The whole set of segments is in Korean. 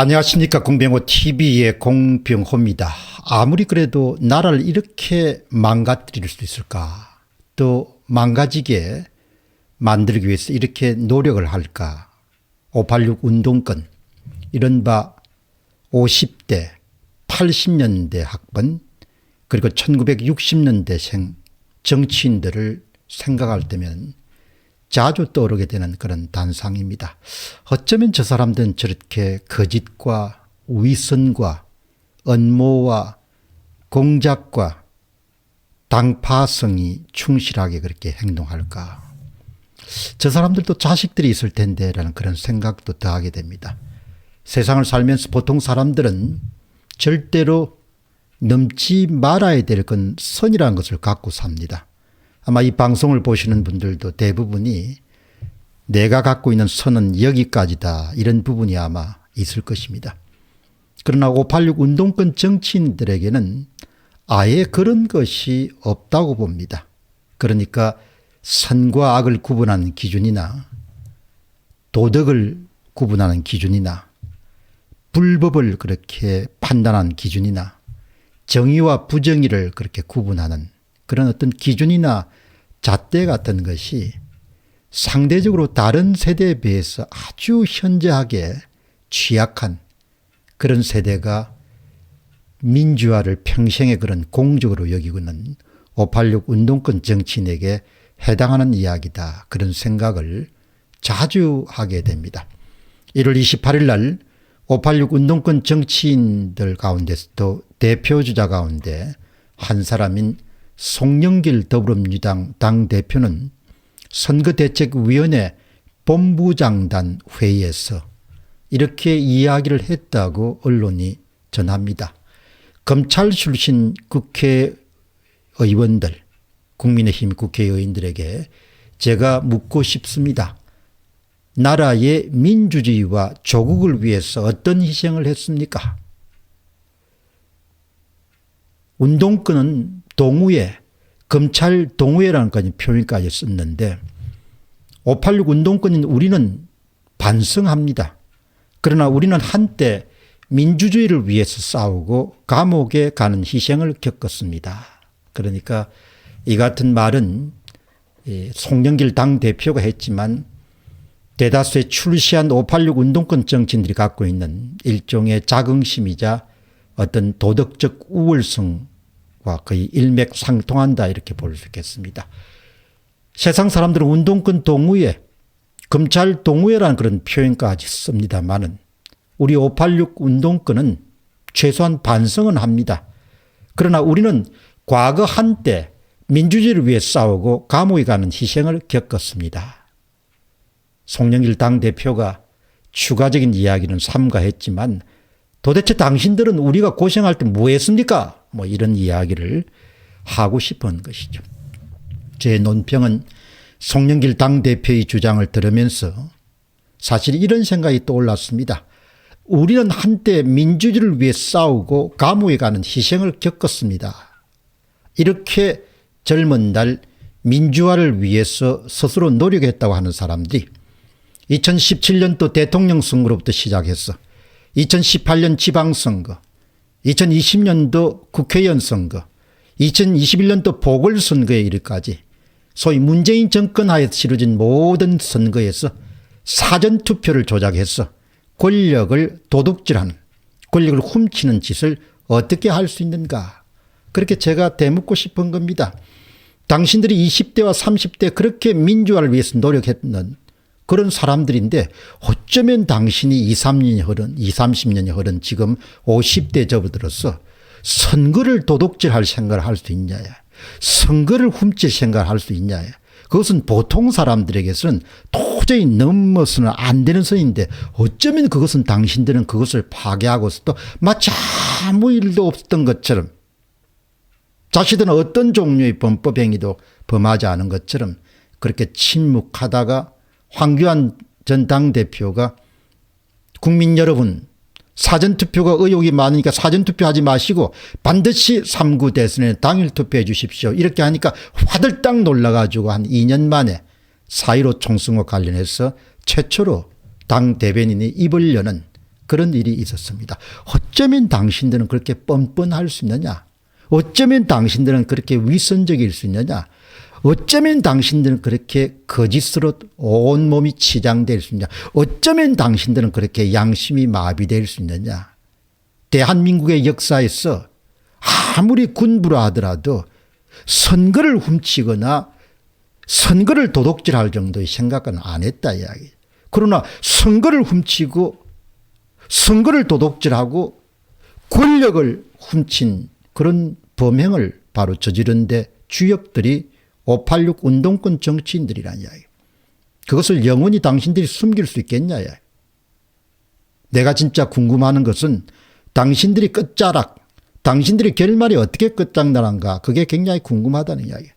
안녕하십니까. 공병호TV의 공병호입니다. 아무리 그래도 나라를 이렇게 망가뜨릴 수 있을까? 또 망가지게 만들기 위해서 이렇게 노력을 할까? 586 운동권, 이른바 50대, 80년대 학번, 그리고 1960년대생 정치인들을 생각할 때면 자주 떠오르게 되는 그런 단상입니다. 어쩌면 저 사람들은 저렇게 거짓과 위선과 음모와 공작과 당파성이 충실하게 그렇게 행동할까. 저 사람들도 자식들이 있을 텐데 라는 그런 생각도 더하게 됩니다. 세상을 살면서 보통 사람들은 절대로 넘지 말아야 될 건 선이라는 것을 갖고 삽니다. 아마 이 방송을 보시는 분들도 대부분이 내가 갖고 있는 선은 여기까지다, 이런 부분이 아마 있을 것입니다. 그러나 586 운동권 정치인들에게는 아예 그런 것이 없다고 봅니다. 그러니까 선과 악을 구분하는 기준이나 도덕을 구분하는 기준이나 불법을 그렇게 판단하는 기준이나 정의와 부정의를 그렇게 구분하는 그런 어떤 기준이나 잣대 같은 것이 상대적으로 다른 세대에 비해서 아주 현저하게 취약한 그런 세대가 민주화를 평생의 그런 공적으로 여기고는 586 운동권 정치인에게 해당하는 이야기다, 그런 생각을 자주 하게 됩니다. 1월 28일 날 586 운동권 정치인들 가운데서도 대표주자 가운데 한 사람인 송영길 더불어민주당 당대표는 선거대책위원회 본부장단 회의에서 이렇게 이야기를 했다고 언론이 전합니다. 검찰 출신 국회의원들, 국민의힘 국회의원들에게 제가 묻고 싶습니다. 나라의 민주주의와 조국을 위해서 어떤 희생을 했습니까? 운동권은 동우회, 검찰 동우회라는 표현까지 썼는데 586 운동권인 우리는 반성합니다. 그러나 우리는 한때 민주주의를 위해서 싸우고 감옥에 가는 희생을 겪었습니다. 그러니까 이 같은 말은 송영길 당대표가 했지만 대다수의 출시한 586 운동권 정치인들이 갖고 있는 일종의 자긍심이자 어떤 도덕적 우월성과 거의 일맥상통한다, 이렇게 볼 수 있겠습니다. 세상 사람들은 운동권 동우회, 검찰 동우회라는 그런 표현까지 씁니다만은 우리 586 운동권은 최소한 반성은 합니다. 그러나 우리는 과거 한때 민주주의를 위해 싸우고 감옥에 가는 희생을 겪었습니다. 송영길 당대표가 추가적인 이야기는 삼가했지만 도대체 당신들은 우리가 고생할 때 뭐 했습니까? 이런 이야기를 하고 싶은 것이죠. 제 논평은 송영길 당대표의 주장을 들으면서 사실 이런 생각이 떠올랐습니다. 우리는 한때 민주주의를 위해 싸우고 감옥에 가는 희생을 겪었습니다. 이렇게 젊은 날 민주화를 위해서 스스로 노력했다고 하는 사람들이 2017년도 대통령 선거로부터 시작해서 2018년 지방선거, 2020년도 국회의원 선거, 2021년도 보궐선거에 이르기까지 소위 문재인 정권 하에서 치러진 모든 선거에서 사전투표를 조작해서 권력을 도둑질하는, 권력을 훔치는 짓을 어떻게 할 수 있는가. 그렇게 제가 되묻고 싶은 겁니다. 당신들이 20대와 30대 그렇게 민주화를 위해서 노력했는 그런 사람들인데 어쩌면 당신이 30년이 흐른 지금 50대 접어들어서 선거를 도둑질할 생각을 할 수 있냐, 선거를 훔칠 생각을 할 수 있냐. 그것은 보통 사람들에게서는 도저히 넘어서는 안 되는 선인데 어쩌면 그것은 당신들은 그것을 파괴하고서 또 마치 아무 일도 없었던 것처럼, 자신들은 어떤 종류의 범법 행위도 범하지 않은 것처럼 그렇게 침묵하다가 황교안 전 당대표가 국민 여러분, 사전투표가 의혹이 많으니까 사전투표하지 마시고 반드시 3구 대선에 당일 투표해 주십시오, 이렇게 하니까 화들짝 놀라가지고 한 2년 만에 4.15 총선과 관련해서 최초로 당 대변인이 입을 여는 그런 일이 있었습니다. 어쩌면 당신들은 그렇게 뻔뻔할 수 있느냐? 어쩌면 당신들은 그렇게 위선적일 수 있느냐? 어쩌면 당신들은 그렇게 거짓으로 온몸이 치장될 수 있느냐? 어쩌면 당신들은 그렇게 양심이 마비될 수 있느냐? 대한민국의 역사에서 아무리 군부라 하더라도 선거를 훔치거나 선거를 도둑질할 정도의 생각은 안 했다 이야기. 그러나 선거를 훔치고 선거를 도둑질하고 권력을 훔친 그런 범행을 바로 저지른데 주역들이 586 운동권 정치인들이란 이야기. 그것을 영원히 당신들이 숨길 수 있겠냐 이야기. 내가 진짜 궁금하는 것은 당신들이 끝자락, 당신들이 결말이 어떻게 끝장나는가, 그게 굉장히 궁금하다는 이야기.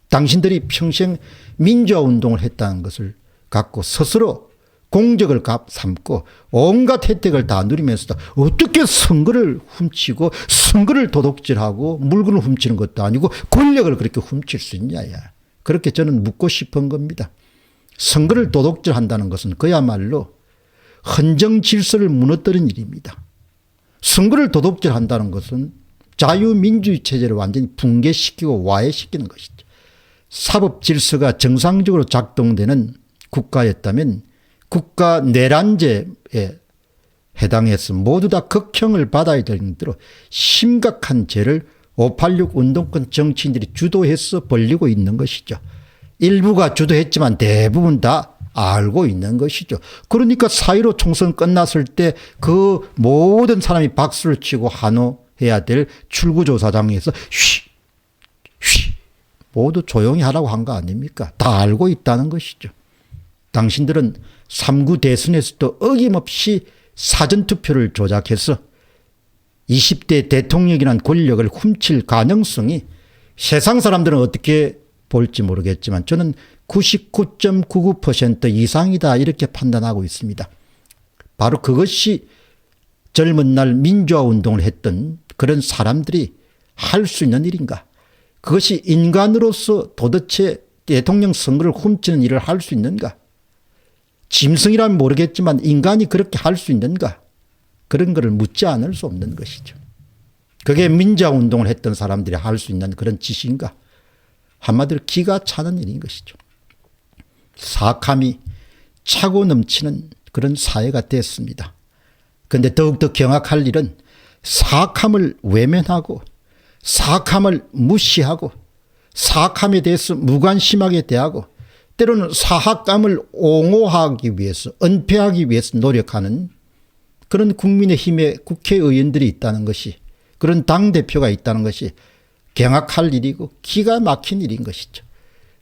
당신들이 평생 민주화운동을 했다는 것을 갖고 스스로 공적을 삼고 온갖 혜택을 다 누리면서도 어떻게 선거를 훔치고 선거를 도둑질하고 물건을 훔치는 것도 아니고 권력을 그렇게 훔칠 수 있냐야. 그렇게 저는 묻고 싶은 겁니다. 선거를 도둑질한다는 것은 그야말로 헌정 질서를 무너뜨린 일입니다. 선거를 도둑질한다는 것은 자유민주주의 체제를 완전히 붕괴시키고 와해시키는 것이죠. 사법 질서가 정상적으로 작동되는 국가였다면 국가 내란죄에 해당해서 모두 다 극형을 받아야 되는 대로 심각한 죄를 586 운동권 정치인들이 주도해서 벌리고 있는 것이죠. 일부가 주도했지만 대부분 다 알고 있는 것이죠. 그러니까 4.15 총선 끝났을 때 그 모든 사람이 박수를 치고 환호해야 될 출구조사장에서 쉬 모두 조용히 하라고 한 거 아닙니까? 다 알고 있다는 것이죠. 당신들은 3구 대선에서도 어김없이 사전투표를 조작해서 20대 대통령이라는 권력을 훔칠 가능성이 세상 사람들은 어떻게 볼지 모르겠지만 저는 99.99% 이상이다 이렇게 판단하고 있습니다. 바로 그것이 젊은 날 민주화운동을 했던 그런 사람들이 할 수 있는 일인가? 그것이 인간으로서 도대체 대통령 선거를 훔치는 일을 할 수 있는가? 짐승이라면 모르겠지만 인간이 그렇게 할 수 있는가? 그런 것을 묻지 않을 수 없는 것이죠. 그게 민주화운동을 했던 사람들이 할 수 있는 그런 짓인가? 한마디로 기가 차는 일인 것이죠. 사악함이 차고 넘치는 그런 사회가 됐습니다. 그런데 더욱더 경악할 일은 사악함을 외면하고 사악함을 무시하고 사악함에 대해서 무관심하게 대하고 때로는 사악감을 옹호하기 위해서 은폐하기 위해서 노력하는 그런 국민의힘의 국회의원들이 있다는 것이, 그런 당대표가 있다는 것이 경악할 일이고 기가 막힌 일인 것이죠.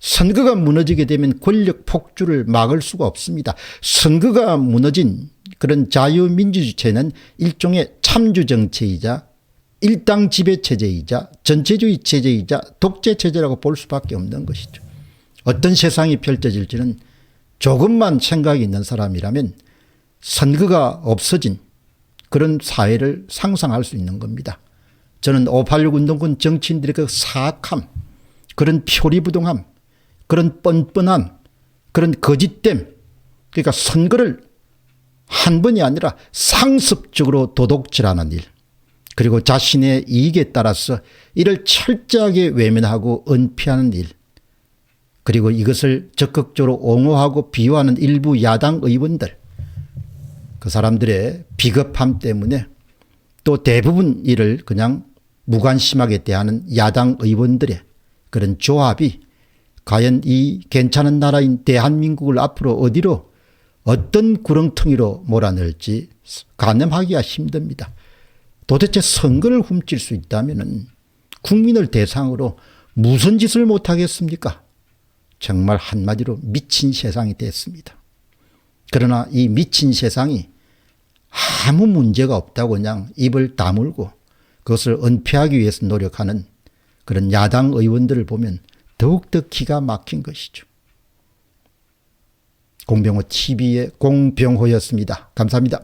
선거가 무너지게 되면 권력 폭주를 막을 수가 없습니다. 선거가 무너진 그런 자유민주주의체는 일종의 참주정체이자 일당 지배체제이자 전체주의 체제이자 독재체제라고 볼 수밖에 없는 것이죠. 어떤 세상이 펼쳐질지는 조금만 생각이 있는 사람이라면 선거가 없어진 그런 사회를 상상할 수 있는 겁니다. 저는 586 운동권 정치인들의 그 사악함, 그런 표리부동함, 그런 뻔뻔함, 그런 거짓됨, 그러니까 선거를 한 번이 아니라 상습적으로 도둑질하는 일, 그리고 자신의 이익에 따라서 이를 철저하게 외면하고 은폐하는 일, 그리고 이것을 적극적으로 옹호하고 비호하는 일부 야당 의원들, 그 사람들의 비겁함 때문에 또 대부분 이를 그냥 무관심하게 대하는 야당 의원들의 그런 조합이 과연 이 괜찮은 나라인 대한민국을 앞으로 어디로 어떤 구렁텅이로 몰아넣을지 가늠하기가 힘듭니다. 도대체 선거를 훔칠 수 있다면 국민을 대상으로 무슨 짓을 못하겠습니까? 정말 한마디로 미친 세상이 됐습니다. 그러나 이 미친 세상이 아무 문제가 없다고 그냥 입을 다물고 그것을 은폐하기 위해서 노력하는 그런 야당 의원들을 보면 더욱더 기가 막힌 것이죠. 공병호 TV의 공병호였습니다. 감사합니다.